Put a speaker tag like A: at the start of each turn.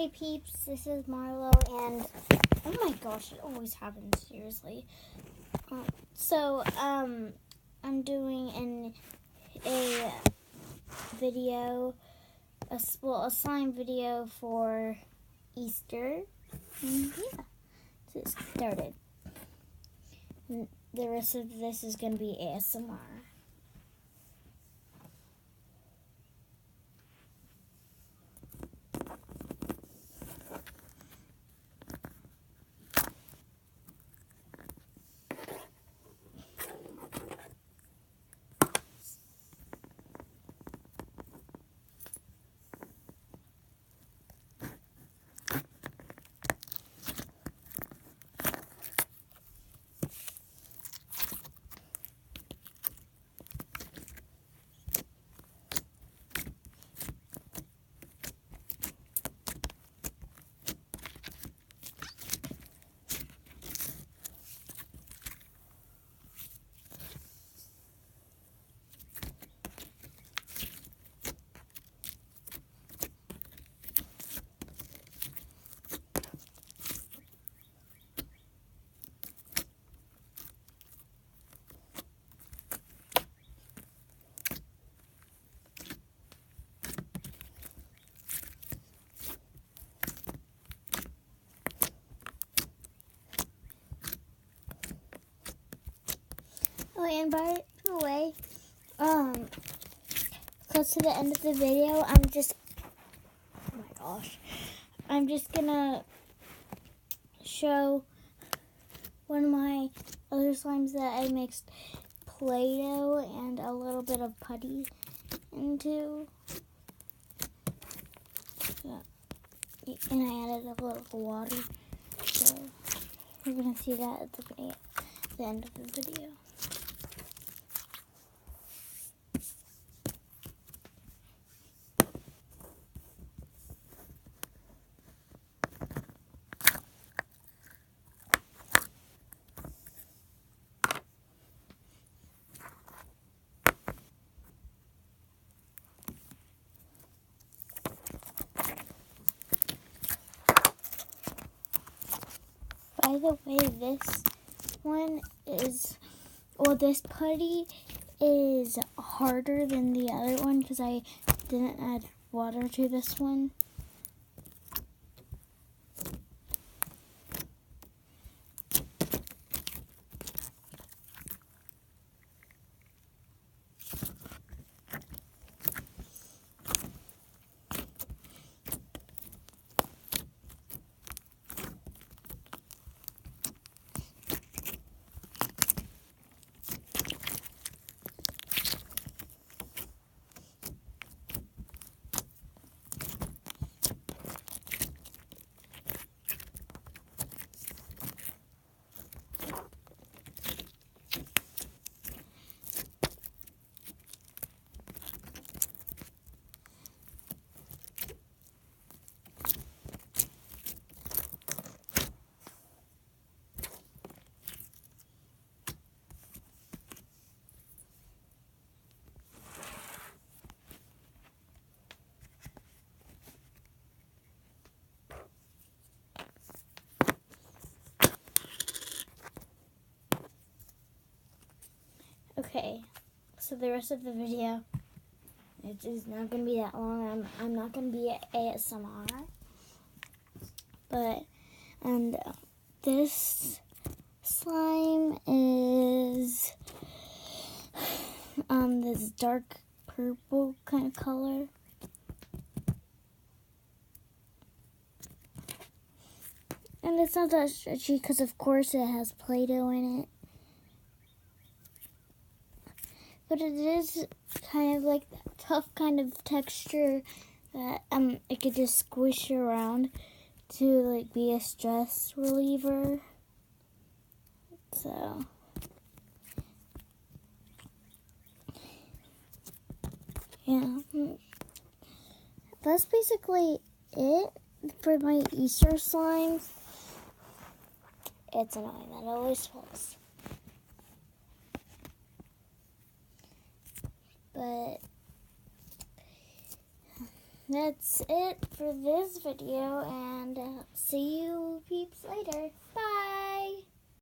A: Hey peeps, this is Marlo, and oh my gosh, it always happens, seriously. I'm doing a video, a slime video for Easter. And yeah, so it started. And the rest of this is going to be ASMR. Oh, and by the way, close to the end of the video, oh my gosh, I'm just gonna show one of my other slimes that I mixed Play-Doh and a little bit of putty into. Yeah. And I added a little water. So we're gonna see that at the end of the video. By the way, this putty is harder than the other one because I didn't add water to this one. Okay, so the rest of the video, it is not going to be that long. I'm not going to be ASMR. But, this slime is this dark purple kind of color. And it's not that stretchy because, of course, it has Play-Doh in it. But it is kind of like that tough kind of texture that it could just squish around to like be a stress reliever. So yeah, that's basically it for my Easter slimes. It's annoying that it always falls. But that's it for this video, and see you peeps later.